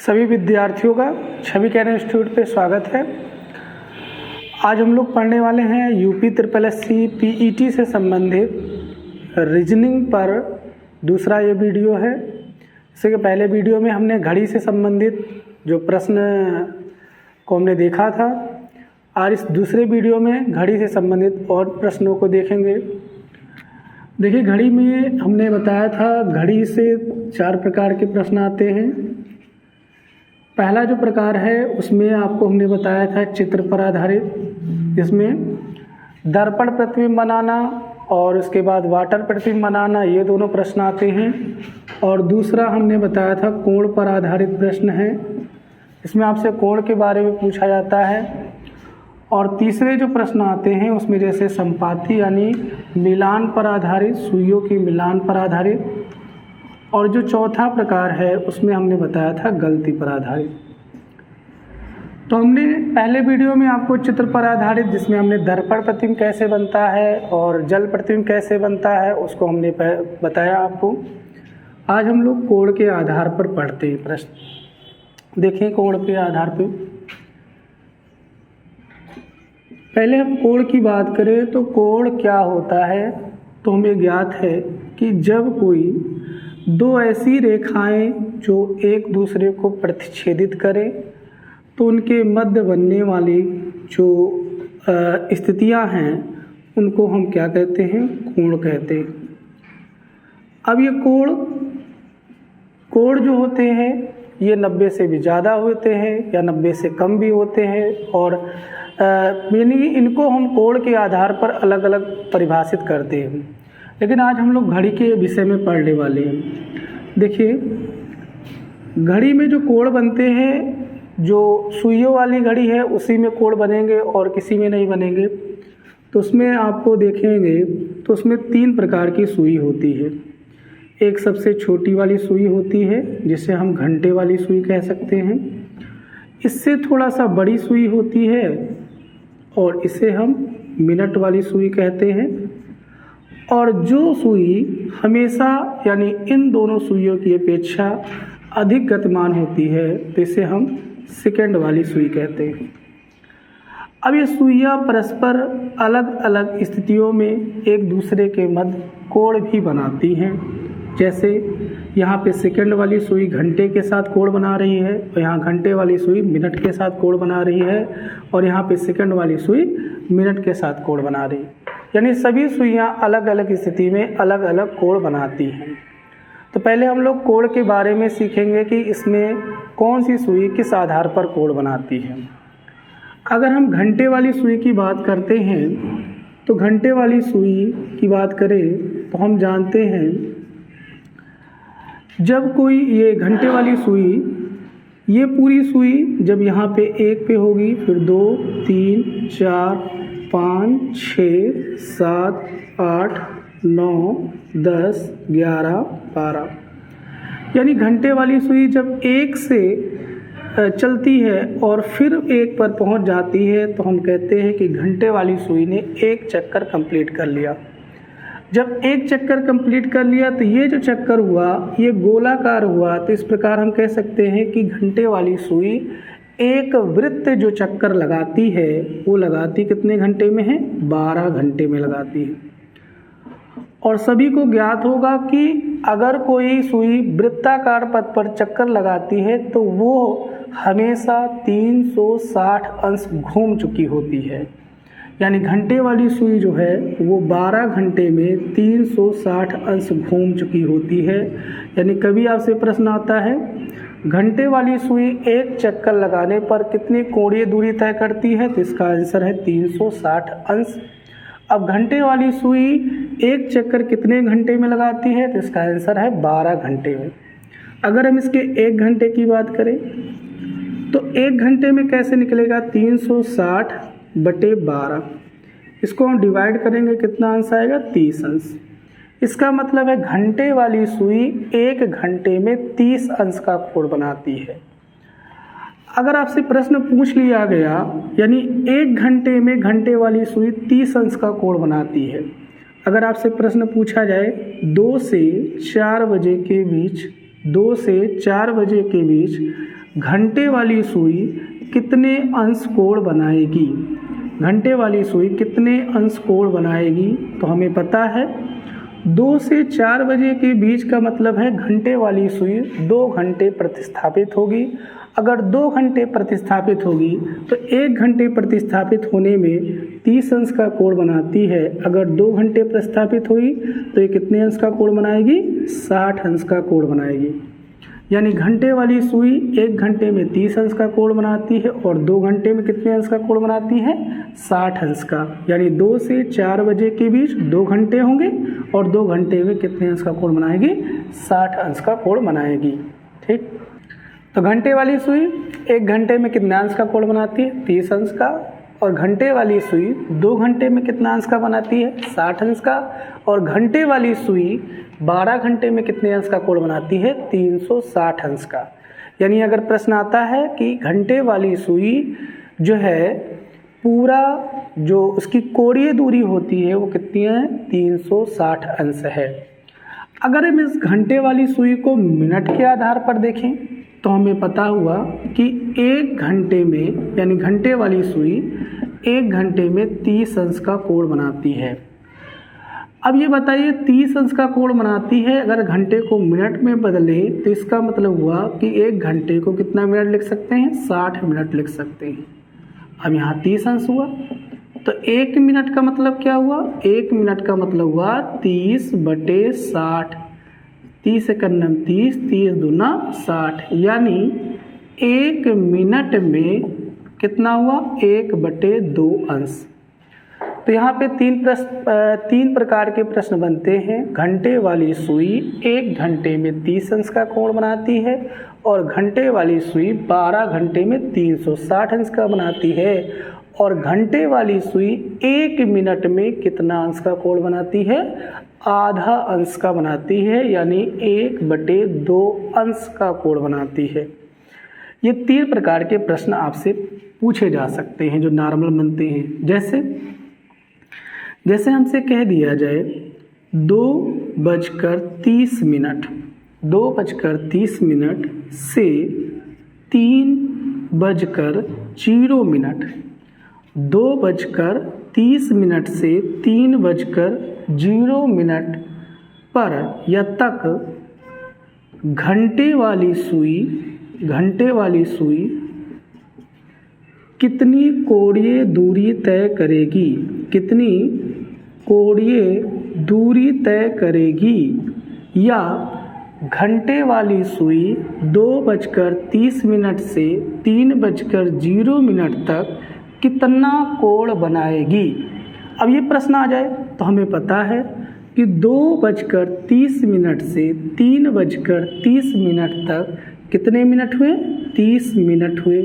सभी विद्यार्थियों का छवि कैरियर इंस्टीट्यूट पे स्वागत है। आज हम लोग पढ़ने वाले हैं यूपी SSSC पीईटी से संबंधित रीजनिंग पर दूसरा ये वीडियो है। इसके पहले वीडियो में हमने घड़ी से संबंधित जो प्रश्न को हमने देखा था, और इस दूसरे वीडियो में घड़ी से संबंधित और प्रश्नों को देखेंगे। देखिए, घड़ी में हमने बताया था घड़ी से 4 प्रकार के प्रश्न आते हैं। पहला जो प्रकार है उसमें आपको हमने बताया था चित्र पर आधारित, जिसमें दर्पण प्रतिबिंब बनाना और उसके बाद वाटर प्रतिबिंब बनाना, ये दोनों प्रश्न आते हैं। और दूसरा हमने बताया था कोण पर आधारित प्रश्न है, इसमें आपसे कोण के बारे में पूछा जाता है। और तीसरे जो प्रश्न आते हैं उसमें जैसे संपाती यानी मिलान पर आधारित, सुइयों के मिलान पर आधारित। और जो चौथा प्रकार है उसमें हमने बताया था गलती पर आधारित। तो हमने पहले वीडियो में आपको चित्र पर आधारित, जिसमें हमने दर्पण प्रतिबिंब कैसे बनता है और जल प्रतिबिंब कैसे बनता है, उसको हमने बताया आपको। आज हम लोग कोण के आधार पर पढ़ते हैं प्रश्न। देखिए, कोण के आधार पे पहले हम कोण की बात करें तो कोण क्या होता है, तो हमें ज्ञात है कि जब कोई दो ऐसी रेखाएं जो एक दूसरे को प्रतिच्छेदित करें तो उनके मध्य बनने वाली जो स्थितियां हैं उनको हम क्या कहते हैं, कोण कहते हैं। अब ये कोण जो होते हैं ये 90 से भी ज़्यादा होते हैं या 90 से कम भी होते हैं, और यानी इनको हम कोण के आधार पर अलग अलग परिभाषित करते हैं। लेकिन आज हम लोग घड़ी के विषय में पढ़ने वाले हैं। देखिए, घड़ी में जो कोण बनते हैं, जो सुइयों वाली घड़ी है उसी में कोण बनेंगे और किसी में नहीं बनेंगे। तो उसमें आपको देखेंगे तो उसमें 3 प्रकार की सुई होती है। एक सबसे छोटी वाली सुई होती है जिसे हम घंटे वाली सुई कह सकते हैं। इससे थोड़ा सा बड़ी सुई होती है और इसे हम मिनट वाली सुई कहते हैं। और जो सुई हमेशा यानी इन दोनों सुइयों की अपेक्षा अधिक गतिमान होती है तो इसे हम सेकंड वाली सुई कहते हैं। अब ये सुइयां परस्पर अलग अलग स्थितियों में एक दूसरे के मध्य कोण भी बनाती हैं। जैसे यहाँ पे सेकंड वाली सुई घंटे के साथ कोण बना रही है, और यहाँ घंटे वाली सुई मिनट के साथ कोण बना रही है, और यहाँ पे सेकंड वाली सुई मिनट के साथ कोण बना रही है। यानी सभी सुइयां अलग अलग स्थिति में अलग अलग कोण बनाती हैं। तो पहले हम लोग कोण के बारे में सीखेंगे कि इसमें कौन सी सुई किस आधार पर कोण बनाती है। अगर हम घंटे वाली सुई की बात करते हैं तो घंटे वाली सुई की बात करें तो हम जानते हैं जब कोई ये घंटे वाली सुई, ये पूरी सुई जब यहाँ पे 1 पे होगी, फिर 2, 3, 4, 5, 6, 7, 8, 9, 10, 11, 12, यानी घंटे वाली सुई जब 1 से चलती है और फिर 1 पर पहुंच जाती है तो हम कहते हैं कि घंटे वाली सुई ने 1 चक्कर कंप्लीट कर लिया। जब 1 चक्कर कंप्लीट कर लिया तो ये जो चक्कर हुआ ये गोलाकार हुआ, तो इस प्रकार हम कह सकते हैं कि घंटे वाली सुई एक वृत्त जो चक्कर लगाती है वो लगाती कितने घंटे में है, 12 घंटे में लगाती है। और सभी को ज्ञात होगा कि अगर कोई सुई वृत्ताकार पथ पर चक्कर लगाती है तो वो हमेशा 360 अंश घूम चुकी होती है। यानी घंटे वाली सुई जो है वो 12 घंटे में 360 अंश घूम चुकी होती है। यानी कभी आपसे प्रश्न आता है घंटे वाली सुई 1 चक्कर लगाने पर कितनी कोणीय दूरी तय करती है, तो इसका आंसर है 360 अंश। अब घंटे वाली सुई 1 चक्कर कितने घंटे में लगाती है, तो इसका आंसर है 12 घंटे में। अगर हम इसके 1 घंटे की बात करें तो 1 घंटे में कैसे निकलेगा, 360 बटे 12, इसको हम डिवाइड करेंगे, कितना अंश आएगा, 30 अंश। इसका मतलब है घंटे वाली सुई 1 घंटे में 30 अंश का कोण बनाती है। अगर आपसे प्रश्न पूछ लिया गया यानी 1 घंटे में घंटे वाली सुई 30 अंश का कोण बनाती है, अगर आपसे प्रश्न पूछा जाए 2 से 4 बजे के बीच घंटे वाली सुई कितने अंश कोण बनाएगी? घंटे वाली सुई कितने अंश कोण बनाएगी? तो हमें पता है 2 से 4 बजे के बीच का मतलब है घंटे वाली सुई 2 घंटे प्रतिस्थापित होगी। अगर 2 घंटे प्रतिस्थापित होगी तो 1 घंटे प्रतिस्थापित होने में 30 अंश का कोण बनाती है। अगर 2 घंटे प्रतिस्थापित हुई तो ये कितने अंश का कोण बनाएगी? 60 अंश का कोण बनाएगी। यानी घंटे वाली सुई 1 घंटे में 30 अंश का कोण बनाती है और 2 घंटे में कितने अंश का कोण बनाती है? 60 अंश का। यानी 2 से 4 बजे के बीच 2 घंटे होंगे और 2 घंटे में कितने अंश का कोण बनाएगी? 60 अंश का कोण बनाएगी। ठीक, तो घंटे वाली सुई 1 घंटे में कितने अंश का कोण बनाती है? 30 अंश का। और घंटे वाली सुई 2 घंटे में कितना अंश का बनाती है? 60 अंश का। और घंटे वाली सुई 12 घंटे में कितने अंश का कोण बनाती है? 360 अंश का। यानी अगर प्रश्न आता है कि घंटे वाली सुई जो है पूरा जो उसकी कोणीय दूरी होती है वो कितनी है? 360 अंश है। अगर हम इस घंटे वाली सुई को मिनट के आधार पर देखें तो हमें पता हुआ कि 1 घंटे में, यानी घंटे वाली सुई 1 घंटे में 30 अंश का कोण बनाती है। अब ये बताइए 30 अंश का कोण बनाती है, अगर घंटे को मिनट में बदले तो इसका मतलब हुआ कि 1 घंटे को कितना मिनट लिख सकते हैं? 60 मिनट लिख सकते हैं। अब यहाँ 30 अंश हुआ तो 1 मिनट का मतलब क्या हुआ? 1 मिनट का मतलब हुआ 30/60। 30 एकम 30, 30 दूना 60। यानी 1 मिनट में कितना हुआ? 1/2 अंश। तो यहाँ पे 3 प्रकार के प्रश्न बनते हैं। घंटे वाली सुई 1 घंटे में 30 अंश का कोण बनाती है और घंटे वाली सुई 12 घंटे में 360 अंश का बनाती है और घंटे वाली सुई 1 मिनट में कितना अंश का कोण बनाती है? आधा अंश का बनाती है, यानी 1/2 अंश का कोण बनाती है। ये 3 प्रकार के प्रश्न आपसे पूछे जा सकते हैं जो नॉर्मल बनते हैं। जैसे हमसे कह दिया जाए 2:30 मिनट, 2:30 मिनट से 3:0 मिनट, 2:30 मिनट से 3:0 मिनट पर या तक घंटे वाली सुई कितनी कोणीय दूरी तय करेगी? कितनी कोणीय दूरी तय करेगी? या घंटे वाली सुई 2:30 मिनट से 3:0 मिनट तक कितना कोण बनाएगी? अब ये प्रश्न आ जाए तो हमें पता है कि 2:30 मिनट से 3:30 मिनट तक कितने मिनट हुए? 30 मिनट हुए।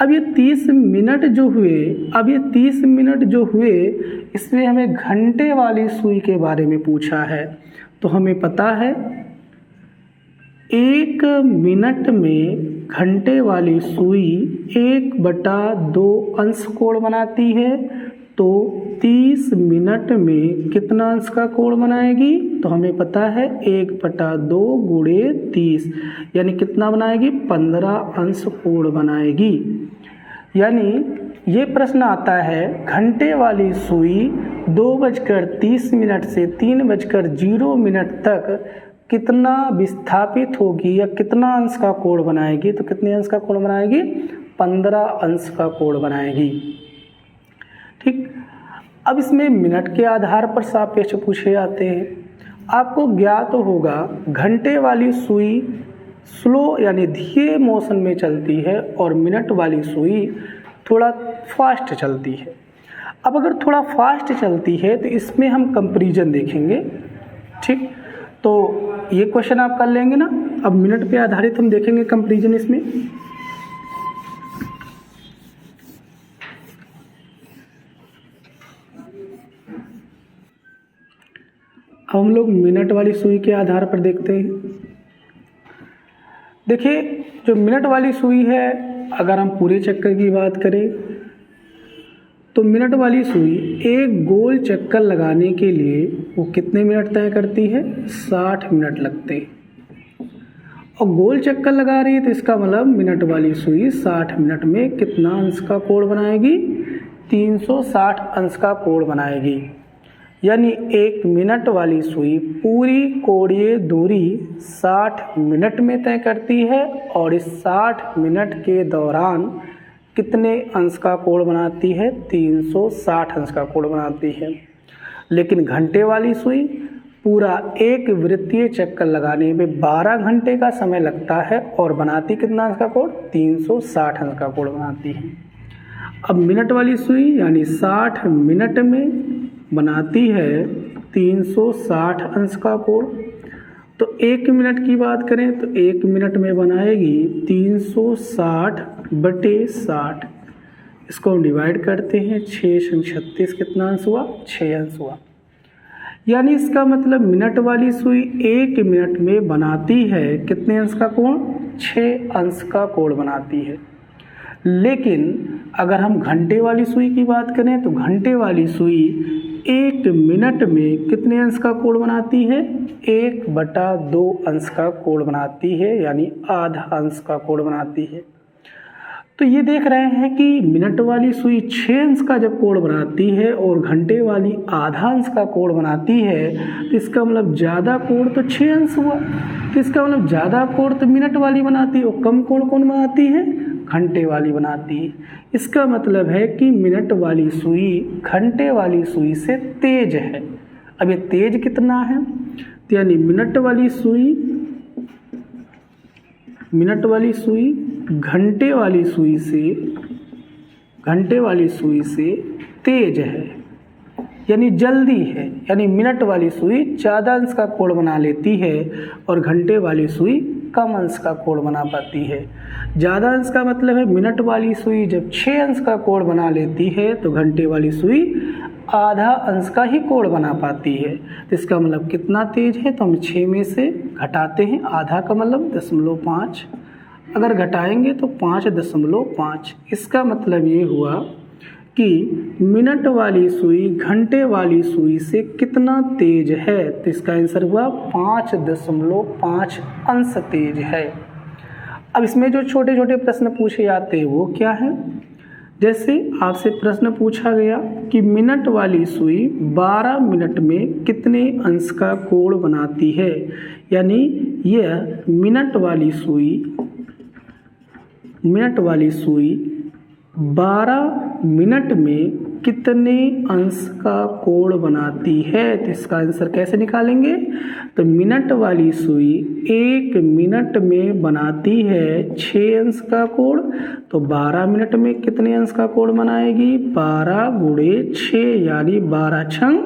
अब ये 30 मिनट जो हुए इसमें हमें घंटे वाली सुई के बारे में पूछा है। तो हमें पता है 1 मिनट में घंटे वाली सुई 1/2 अंश कोण बनाती है। तो 30 मिनट में कितना अंश का कोण बनाएगी? तो हमें पता है 1/2 गुणे 30, यानी कितना बनाएगी? 15 अंश कोण बनाएगी। यानी ये प्रश्न आता है घंटे वाली सुई 2:30 मिनट से 3:0 मिनट तक कितना विस्थापित होगी या कितना अंश का कोण बनाएगी? तो कितने अंश का कोण बनाएगी? 15 अंश का कोण बनाएगी। ठीक, अब इसमें मिनट के आधार पर सापेक्ष पूछे जाते हैं। आपको ज्ञात होगा घंटे वाली सुई स्लो यानी धीरे मोशन में चलती है और मिनट वाली सुई थोड़ा फास्ट चलती है। अब अगर थोड़ा फास्ट चलती है तो इसमें हम कंपैरिजन देखेंगे। ठीक, तो ये क्वेश्चन आप कर लेंगे ना। अब मिनट पे आधारित हम देखेंगे कंपैरिजन इसमें। अब हम लोग मिनट वाली सुई के आधार पर देखते हैं। देखिए जो मिनट वाली सुई है, अगर हम पूरे चक्कर की बात करें तो मिनट वाली सुई एक गोल चक्कर लगाने के लिए वो कितने मिनट तय करती है? 60 मिनट लगते हैं। और गोल चक्कर लगा रही है तो इसका मतलब मिनट वाली सुई 60 मिनट में कितना अंश का कोण बनाएगी? 360 अंश का कोण बनाएगी। यानी 1 मिनट वाली सुई पूरी कोणीय दूरी 60 मिनट में तय करती है और इस 60 मिनट के दौरान कितने अंश का कोण बनाती है? 360 अंश का कोण बनाती है। लेकिन घंटे वाली सुई पूरा एक वृत्तीय चक्कर लगाने में 12 घंटे का समय लगता है और बनाती कितना अंश का कोण? 360 अंश का कोण बनाती है। अब मिनट वाली सुई यानी 60 मिनट में बनाती है 360 अंश का कोण। तो 1 मिनट की बात करें तो 1 मिनट में बनाएगी 360/60। इसको हम डिवाइड करते हैं, 6×36 कितना अंश हुआ? 6 अंश हुआ। यानी इसका मतलब मिनट वाली सुई 1 मिनट में बनाती है कितने अंश का कोण? 6 अंश का कोण बनाती है। लेकिन अगर हम घंटे वाली सुई की बात करें तो घंटे वाली सुई 1 मिनट में कितने अंश का कोण बनाती है? 1/2 अंश का कोण बनाती है, यानी आधा अंश का कोण बनाती है। तो ये देख रहे हैं कि मिनट वाली सुई 6 अंश का जब कोण बनाती है और घंटे वाली आधा अंश का कोण बनाती है तो इसका मतलब ज़्यादा कोण तो 6 अंश हुआ। तो इसका मतलब ज़्यादा कोण तो मिनट वाली बनाती है और कम कोण कौन बनाती है? घंटे वाली बनाती है। इसका मतलब है कि मिनट वाली सुई घंटे वाली सुई से तेज है। अब ये तेज कितना है? तो यानी मिनट वाली सुई घंटे वाली सुई से तेज है, यानी जल्दी है। यानी मिनट वाली सुई ज़्यादा अंश का कोण बना लेती है और घंटे वाली सुई कम अंश का कोण बना पाती है। ज़्यादा अंश का मतलब है मिनट वाली सुई जब 6 अंश का कोण बना लेती है तो घंटे वाली सुई आधा अंश का ही कोण बना पाती है। तो इसका मतलब कितना तेज है? तो हम 6 में से घटाते हैं, आधा का मतलब 0.5, अगर घटाएंगे तो 5.5। इसका मतलब ये हुआ कि मिनट वाली सुई घंटे वाली सुई से कितना तेज है? तो इसका आंसर हुआ 5.5 अंश तेज है। अब इसमें जो छोटे छोटे प्रश्न पूछे जाते हैं वो क्या है? जैसे आपसे प्रश्न पूछा गया कि मिनट वाली सुई 12 मिनट में कितने अंश का कोण बनाती है, यानी यह मिनट वाली सुई 12 मिनट में कितने अंश का कोण बनाती है। तो इसका आंसर कैसे निकालेंगे? तो मिनट वाली सुई 1 मिनट में बनाती है 6 अंश का कोण, तो 12 मिनट में कितने अंश का कोण बनाएगी? 12 × 6 यानी 12×6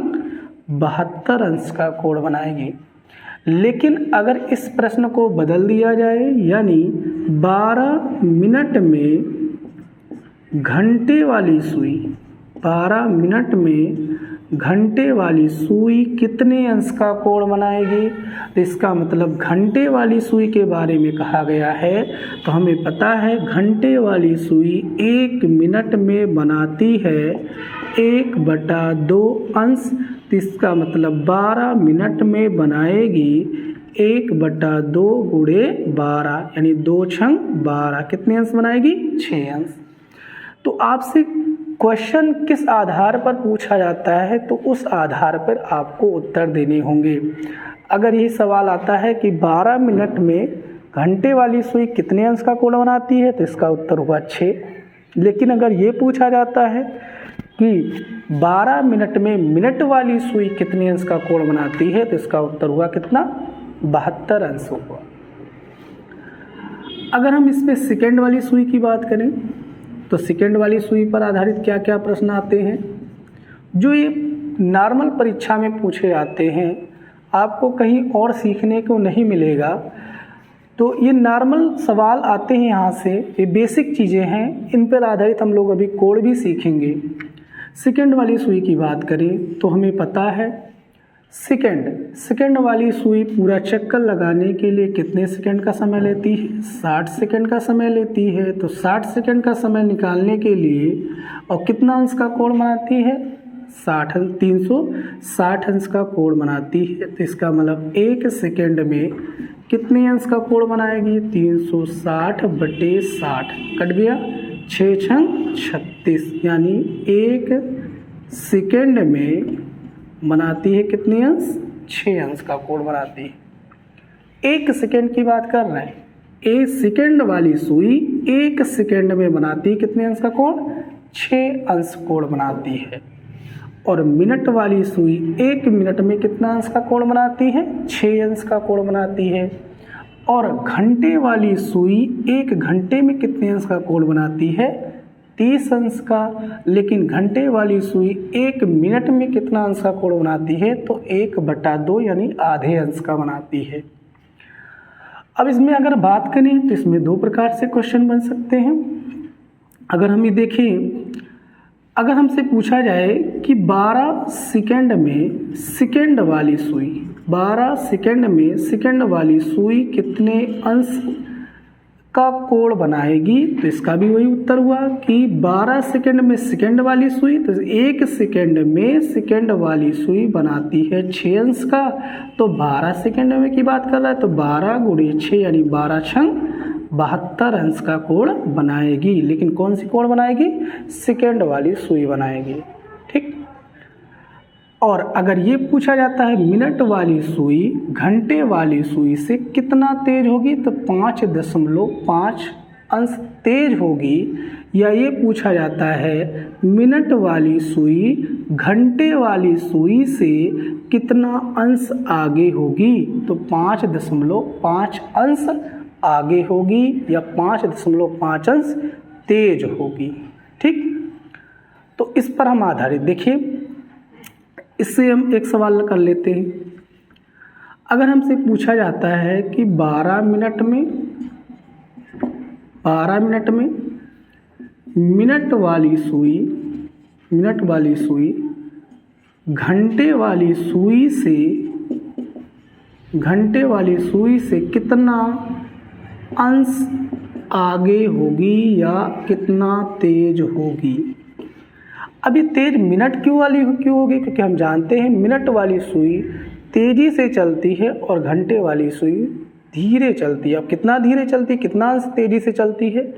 72 अंश का कोण बनाएगी। लेकिन अगर इस प्रश्न को बदल दिया जाए, यानी 12 मिनट में घंटे वाली सुई 12 मिनट में घंटे वाली सुई कितने अंश का कोण बनाएगी? तो इसका मतलब घंटे वाली सुई के बारे में कहा गया है, तो हमें पता है घंटे वाली सुई 1 मिनट में बनाती है 1/2 अंश। तो इसका मतलब 12 मिनट में बनाएगी 1/2 × 12 यानी 2×12 कितने अंश बनाएगी? 6 अंश। तो आपसे क्वेश्चन किस आधार पर पूछा जाता है तो उस आधार पर आपको उत्तर देने होंगे। अगर ये सवाल आता है कि 12 मिनट में घंटे वाली सुई कितने अंश का कोण बनाती है तो इसका उत्तर हुआ 6। लेकिन अगर ये पूछा जाता है कि 12 मिनट में मिनट वाली सुई कितने अंश का कोण बनाती है तो इसका उत्तर हुआ कितना? 72 अंश हुआ। अगर हम इस पे सेकेंड वाली सुई की बात करें तो सेकेंड वाली सुई पर आधारित क्या क्या प्रश्न आते हैं जो ये नॉर्मल परीक्षा में पूछे जाते हैं, आपको कहीं और सीखने को नहीं मिलेगा। तो ये नॉर्मल सवाल आते हैं यहाँ से, ये बेसिक चीज़ें हैं, इन पर आधारित हम लोग अभी कोड भी सीखेंगे। सेकेंड वाली सुई की बात करें तो हमें पता है सेकेंड वाली सुई पूरा चक्कर लगाने के लिए कितने सेकंड का समय लेती है? 60 सेकंड का समय लेती है। तो 60 सेकंड का समय निकालने के लिए और कितना अंश का कोण बनाती है? 360 अंश का कोण बनाती है। तो इसका मतलब 1 सेकेंड में कितने अंश का कोण बनाएगी? 360/60 कट गया, 6 छंग 36, यानी 1 सेकेंड में बनाती है कितने अंश? 6 अंश का कोण बनाती है। 1 सेकेंड की बात कर रहे हैं। 1 सेकेंड वाली सुई 1 सेकेंड में बनाती है कितने अंश का कोण? 6 अंश कोण बनाती है। और मिनट वाली सुई 1 मिनट में कितना अंश का कोण बनाती है? 6 अंश का कोण बनाती है। और घंटे वाली सुई 1 घंटे में कितने अंश का कोण बनाती है? 30 अंश का। लेकिन घंटे वाली सुई 1 मिनट में कितना अंश का कोण बनाती है? तो 1/2 यानी आधे अंश का बनाती है। अब इसमें अगर बात करें तो इसमें 2 प्रकार से क्वेश्चन बन सकते हैं। अगर हम ये देखें, अगर हमसे पूछा जाए कि 12 सेकेंड में सेकेंड वाली सुई 12 सेकेंड में सेकेंड वाली सुई कितने अंश का कोण बनाएगी? तो इसका भी वही उत्तर हुआ कि 12 सेकेंड में सेकेंड वाली सुई, तो 1 सेकेंड में सेकेंड वाली सुई बनाती है 6 अंश का। तो 12 सेकेंड में की बात कर रहा है, तो 12 × 6 यानी 12 छंग 72 अंश का कोण बनाएगी। लेकिन कौन सी कोण बनाएगी? सेकेंड वाली सुई बनाएगी। ठीक। और अगर ये पूछा जाता है मिनट वाली सुई घंटे वाली सुई से कितना तेज होगी? तो 5.5 अंश तेज होगी। या ये पूछा जाता है मिनट वाली सुई घंटे वाली सुई से कितना अंश आगे होगी? तो 5.5 अंश आगे होगी या 5.5 अंश तेज होगी। ठीक। तो इस पर हम आधारित देखिए, इससे हम एक सवाल कर लेते हैं। अगर हमसे पूछा जाता है कि 12 मिनट में मिनट वाली सुई घंटे वाली सुई से कितना अंश आगे होगी या कितना तेज होगी? अभी तेज मिनट क्यों होगी? क्योंकि हम जानते हैं मिनट वाली सुई तेजी से चलती है और घंटे वाली सुई धीरे चलती है। अब कितना धीरे चलती है, कितना अंश तेजी से चलती है?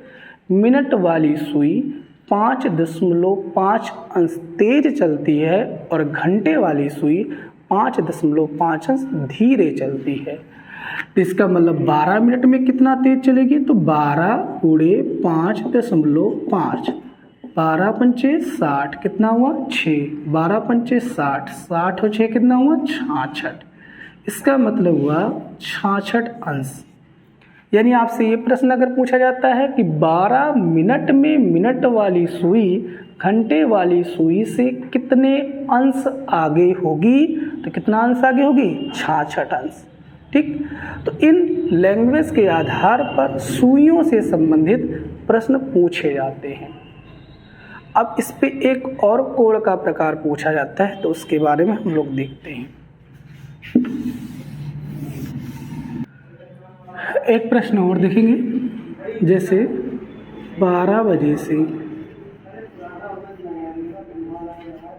मिनट वाली सुई 5.5 अंश तेज चलती है और घंटे वाली सुई 5.5 अंश धीरे चलती है। तो इसका मतलब 12 मिनट में कितना तेज चलेगी? तो 12 × 5.5 12 पंचे 60 कितना हुआ? 6। 12 पंचे 60, 60 और 6 कितना हुआ? 66। इसका मतलब हुआ 66 अंश। यानी आपसे ये प्रश्न अगर पूछा जाता है कि 12 मिनट में मिनट वाली सुई घंटे वाली सुई से कितने अंश आगे होगी, तो कितना अंश आगे होगी? 66 अंश। ठीक। तो इन लैंग्वेज के आधार पर सुइयों से संबंधित प्रश्न पूछे जाते हैं। अब इस पे एक और कोण का प्रकार पूछा जाता है, तो उसके बारे में हम लोग देखते हैं। एक प्रश्न और देखेंगे, जैसे 12 बजे से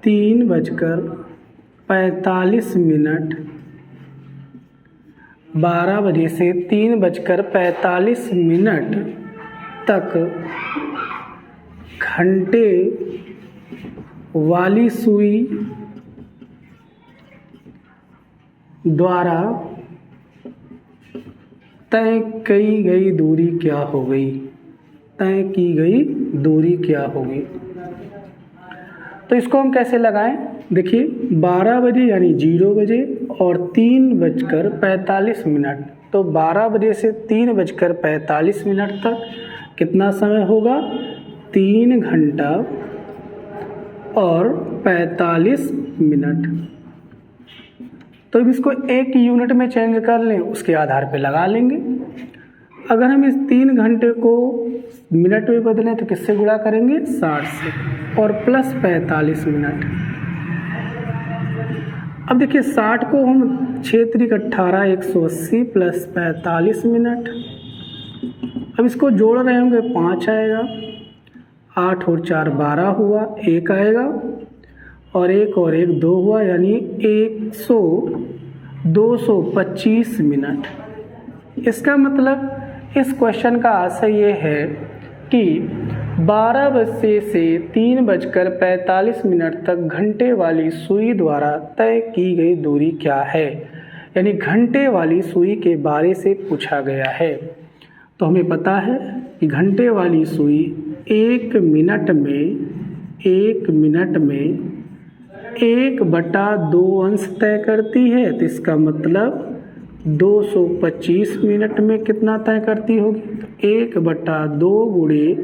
3:45 12 बजे से 3:45 तक घंटे वाली सुई द्वारा तय की गई दूरी क्या हो गई? तय की गई दूरी क्या होगी? तो इसको हम कैसे लगाएं? देखिए 12 बजे यानी 0 बजे और 3:45। तो 12 बजे से 3:45 तक कितना समय होगा? 3 घंटा और 45 मिनट। तो अब इसको एक यूनिट में चेंज कर लें, उसके आधार पे लगा लेंगे। अगर हम इस 3 घंटे को मिनट में बदलें तो किससे गुणा करेंगे? 60 से, और प्लस 45 मिनट। अब देखिए 60 को हम 6 × 18 180 प्लस 45 मिनट। अब इसको जोड़ रहे होंगे 5 आएगा, 8 और 4 12 हुआ, 1 आएगा, और एक 2 हुआ, यानी 225 मिनट। इसका मतलब इस क्वेश्चन का आंसर ये है कि 12 बजे से 3:45 तक घंटे वाली सुई द्वारा तय की गई दूरी क्या है, यानी घंटे वाली सुई के बारे से पूछा गया है। तो हमें पता है कि घंटे वाली सुई 1 मिनट में 1/2 अंश तय करती है। तो इसका मतलब 225 मिनट में कितना तय करती होगी, तो 1/2 गुणे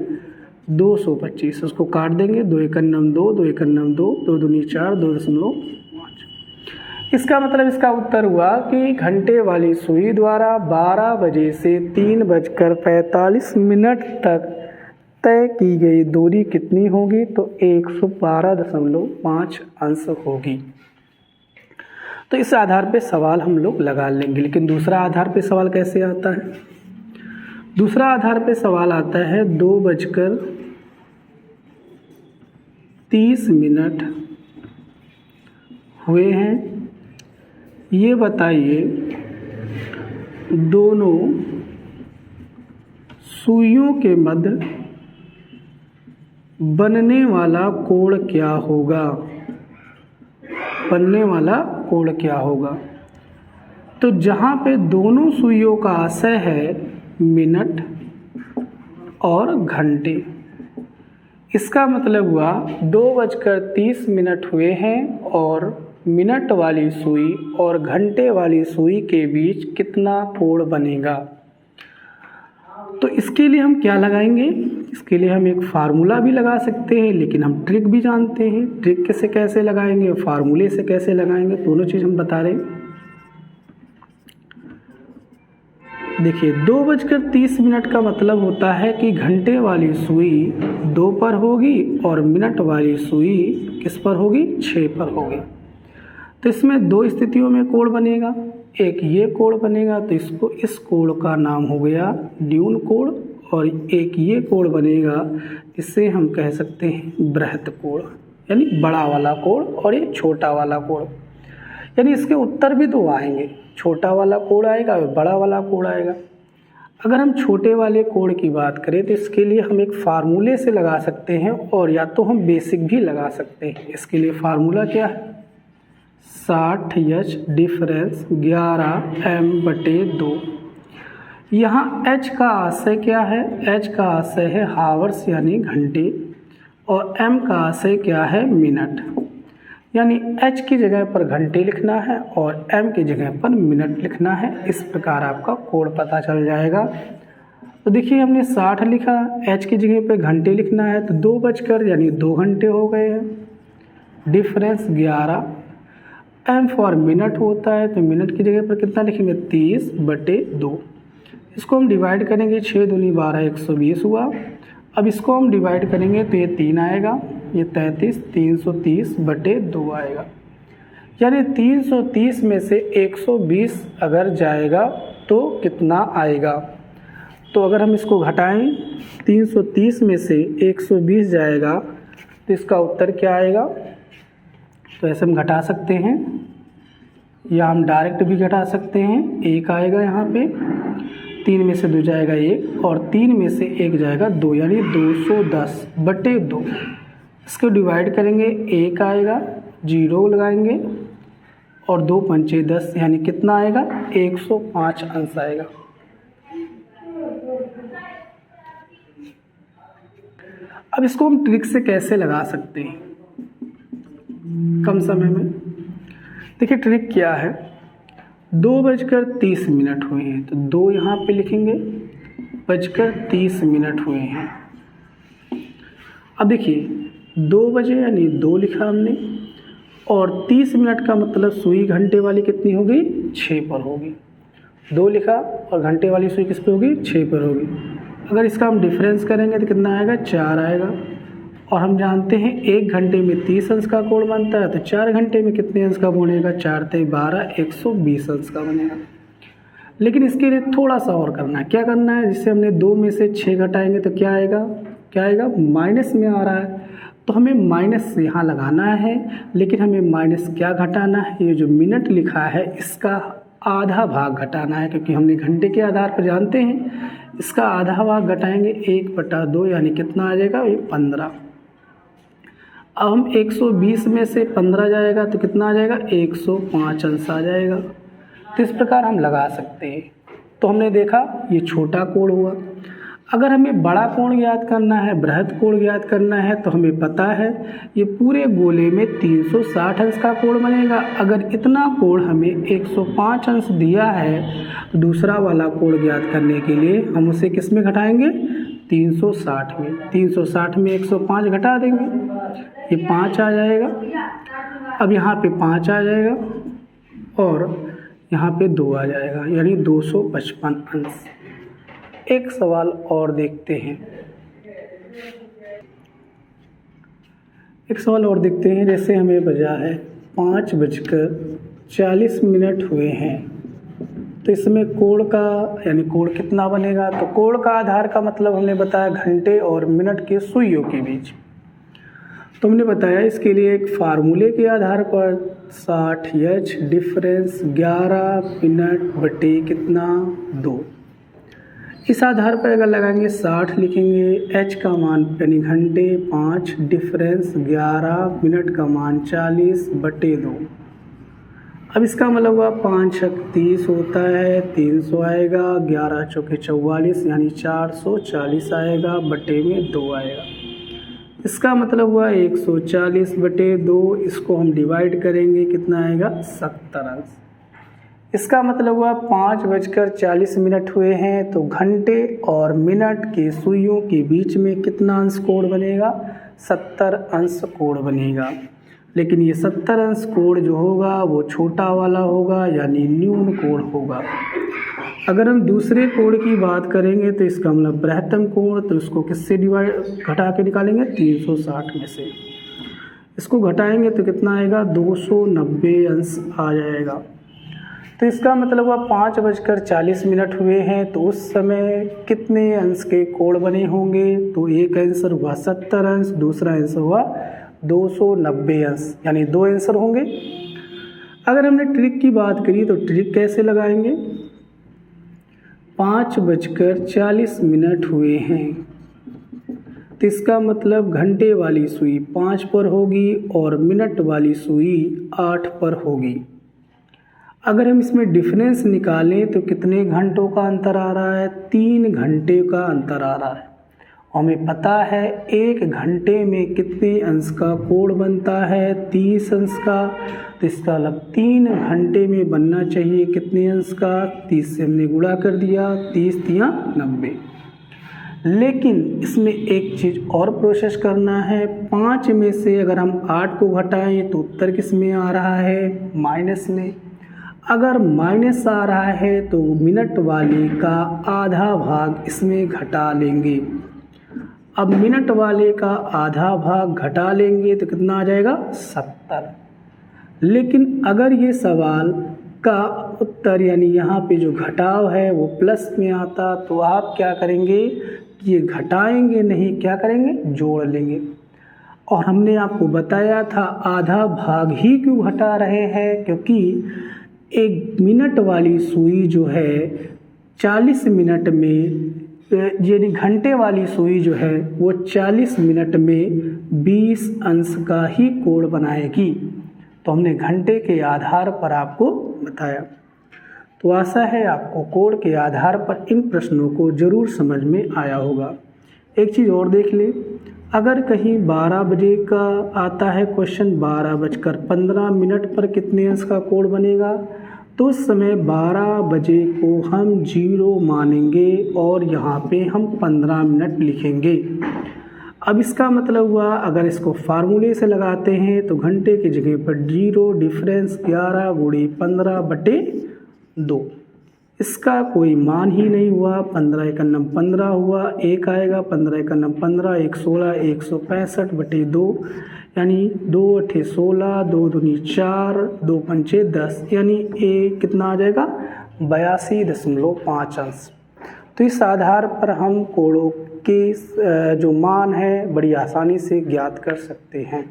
225, उसको काट देंगे, 2 × 9 2, 2 × 9 2, 2 दूनी 4, 2.5। इसका मतलब इसका उत्तर हुआ कि घंटे वाली सुई द्वारा 12 बजे से 3:45 तक तय की गई दूरी कितनी होगी, तो 112.5 अंश होगी। तो इस आधार पे सवाल हम लोग लगा लेंगे। लेकिन दूसरा आधार पे सवाल कैसे आता है? दूसरा आधार पे सवाल आता है 2:30 हुए हैं। ये बताइए दोनों सुइयों के मध्य बनने वाला कोण क्या होगा? बनने वाला कोण क्या होगा? तो जहाँ पे दोनों सुइयों का आशय है मिनट और घंटे, इसका मतलब हुआ 2:30 हुए हैं और मिनट वाली सुई और घंटे वाली सुई के बीच कितना कोण बनेगा। तो इसके लिए हम क्या लगाएंगे? इसके लिए हम एक फार्मूला भी लगा सकते हैं, लेकिन हम ट्रिक भी जानते हैं। ट्रिक से कैसे लगाएंगे, फार्मूले से कैसे लगाएंगे, दोनों चीज़ हम बता रहे हैं। देखिए 2:30 का मतलब होता है कि घंटे वाली सुई 2 पर होगी और मिनट वाली सुई किस पर होगी, 6 पर होगी। तो इसमें 2 स्थितियों में कोण बनेगा, एक ये कोण बनेगा, तो इसको इस कोण का नाम हो गया ड्यून कोण, और एक ये कोण बनेगा, इससे हम कह सकते हैं बृहत कोण, यानी बड़ा वाला कोण, और ये छोटा वाला कोण। यानी इसके उत्तर भी 2 आएंगे, छोटा वाला कोण आएगा और बड़ा वाला कोण आएगा। अगर हम छोटे वाले कोण की बात करें तो इसके लिए हम एक फार्मूले से लगा सकते हैं, और या तो हम बेसिक भी लगा सकते हैं। इसके लिए फार्मूला क्या है, 60h डिफरेंस 11m/2। यहाँ h का आशय क्या है, h का आशय है हावर्स यानी घंटे, और m का आशय क्या है, मिनट। यानी h की जगह पर घंटे लिखना है और m की जगह पर मिनट लिखना है। इस प्रकार आपका कोण पता चल जाएगा। तो देखिए हमने 60 लिखा, h की जगह पर घंटे लिखना है, तो 2 यानी 2 घंटे हो गए हैं। डिफरेंस 11, m फॉर मिनट होता है, तो मिनट की जगह पर कितना लिखेंगे, 30/2। इसको हम डिवाइड करेंगे, 6 दूनी 12, 120 हुआ। अब इसको हम डिवाइड करेंगे तो ये 3 आएगा, ये 33, 330/2 आएगा। यानी 330 में से 120 अगर जाएगा तो कितना आएगा? तो अगर हम इसको घटाएं, 330 में से 120 जाएगा तो इसका उत्तर क्या आएगा? तो ऐसे हम घटा सकते हैं, या हम डायरेक्ट भी घटा सकते हैं। 1 आएगा यहाँ पे, 3 में से 2 जाएगा 1, और 3 में से 1 जाएगा 2, यानी 210/2। इसको डिवाइड करेंगे, 1 आएगा, 0 लगाएंगे, और 2 पंचे 10, यानी कितना आएगा, 105 अंश आएगा। अब इसको हम ट्रिक से कैसे लगा सकते हैं कम समय में? देखिए ट्रिक क्या है, 2:30 हुए हैं, तो 2 यहाँ पे लिखेंगे, 2:30 हुए हैं। अब देखिए 2 बजे यानी 2 लिखा हमने, और 30 मिनट का मतलब सुई घंटे वाली कितनी होगी, 6 पर होगी। 2 लिखा और घंटे वाली सुई किस पे होगी, 6 पर होगी। अगर इसका हम डिफरेंस करेंगे तो कितना आएगा, 4 आएगा। और हम जानते हैं 1 घंटे में 30 अंश का कोण बनता है, तो 4 घंटे में कितने अंश का बनेगा, 4 × 12, 120 अंश का बनेगा। लेकिन इसके लिए थोड़ा सा और करना है। क्या करना है, जिससे हमने 2 में से 6 घटाएंगे तो क्या आएगा, माइनस में आ रहा है, तो हमें माइनस यहाँ लगाना है, लेकिन हमें माइनस क्या घटाना है, ये जो मिनट लिखा है इसका आधा भाग घटाना है, क्योंकि हमने घंटे के आधार पर जानते हैं इसका आधा भाग घटाएंगे 1/2 यानी कितना आ जाएगा, ये 15। अब हम 120 में से 15 जाएगा तो कितना आ जाएगा, 105 अंश आ जाएगा। तो इस प्रकार हम लगा सकते हैं। तो हमने देखा ये छोटा कोण हुआ। अगर हमें बड़ा कोण ज्ञात करना है, बृहद कोण ज्ञात करना है, तो हमें पता है ये पूरे गोले में 360 अंश का कोण बनेगा। अगर इतना कोण हमें 105 अंश दिया है तो दूसरा वाला कोण ज्ञात करने के लिए हम उसे किस में घटाएंगे, 360 में। 360 में 105 घटा देंगे, ये 5 आ जाएगा। अब यहाँ पे 5 आ जाएगा और यहाँ पे 2 आ जाएगा, यानी 255 अंश। एक सवाल और देखते हैं। जैसे हमें बजा है 5:40 हुए हैं, तो इसमें कोण का यानी कोण कितना बनेगा, तो कोण का आधार का मतलब हमने बताया घंटे और मिनट के सुइयों के बीच। तो हमने बताया इसके लिए एक फार्मूले के आधार पर 60h डिफरेंस 11 मिनट बटे कितना 2। इस आधार पर अगर लगाएंगे 60 लिखेंगे, h का मान यानी घंटे 5 डिफरेंस 11 मिनट का मान 40/2। अब इसका मतलब हुआ 5 × 30 होता है, 300 आएगा, 11 × 4 = 44 यानी 440 आएगा, बटे में 2 आएगा। इसका मतलब हुआ 140/2। इसको हम डिवाइड करेंगे, कितना आएगा, 70 अंश। इसका मतलब हुआ 5:40 हुए हैं, तो घंटे और मिनट के सुइयों के बीच में कितना अंश कोण बनेगा, 70 अंश कोण बनेगा। लेकिन ये 70 अंश कोण जो होगा वो छोटा वाला होगा, यानी न्यून कोण होगा। अगर हम दूसरे कोण की बात करेंगे तो इसका मतलब बृहत्तम कोण, तो इसको किससे डिवाइड घटा के निकालेंगे, 360 में से। इसको घटाएंगे तो कितना आएगा, 290 अंश आ जाएगा। तो इसका मतलब हुआ 5:40 हुए हैं, तो उस समय कितने अंश के कोण बने होंगे, तो एक आंसर हुआ 70 अंश, दूसरा आंसर हुआ 290 अंश, यानी 2 आंसर होंगे। अगर हमने ट्रिक की बात करी तो ट्रिक कैसे लगाएंगे, 5:40 हुए हैं, तो इसका मतलब घंटे वाली सुई 5 पर होगी और मिनट वाली सुई 8 पर होगी। अगर हम इसमें डिफरेंस निकालें तो कितने घंटों का अंतर आ रहा है, 3 घंटे का अंतर आ रहा है। हमें पता है 1 घंटे में कितने अंश का कोण बनता है, 30 अंश का। तो इसका मतलब 3 घंटे में बनना चाहिए कितने अंश का, 30 से हमने गुणा कर दिया, 30 × 90। लेकिन इसमें एक चीज़ और प्रोसेस करना है, 5 में से अगर हम 8 को घटाएं तो उत्तर किस में आ रहा है, माइनस में। अगर माइनस आ रहा है तो मिनट वाले का आधा भाग इसमें घटा लेंगे। अब मिनट वाले का आधा भाग घटा लेंगे तो कितना आ जाएगा, 70। लेकिन अगर ये सवाल का उत्तर यानी यहाँ पे जो घटाव है वो प्लस में आता तो आप क्या करेंगे, ये घटाएंगे नहीं, क्या करेंगे, जोड़ लेंगे। और हमने आपको बताया था आधा भाग ही क्यों घटा रहे हैं, क्योंकि 1 मिनट वाली सुई जो है 40 मिनट में, यानी घंटे वाली सुई जो है वो 40 मिनट में 20 अंश का ही कोण बनाएगी। तो हमने घंटे के आधार पर आपको बताया। तो आशा है आपको कोण के आधार पर इन प्रश्नों को जरूर समझ में आया होगा। एक चीज़ और देख लें, अगर कहीं 12 बजे का आता है क्वेश्चन, 12:15 पर कितने अंश का कोण बनेगा, तो उस समय 12 बजे को हम 0 मानेंगे और यहाँ पे हम 15 मिनट लिखेंगे। अब इसका मतलब हुआ अगर इसको फार्मूले से लगाते हैं तो घंटे की जगह पर 0 डिफरेंस 11 × 15/2। इसका कोई मान ही नहीं हुआ, 15 × 1 = 15 हुआ, 1 आएगा, 15 × 1 = 15, 1 16, 165/2 यानी 2 8 16, 2 दूनी 4, 2 पंचे 10 यानी कितना आ जाएगा, 82.5 अंश। तो इस आधार पर हम कोणों के जो मान है बड़ी आसानी से ज्ञात कर सकते हैं।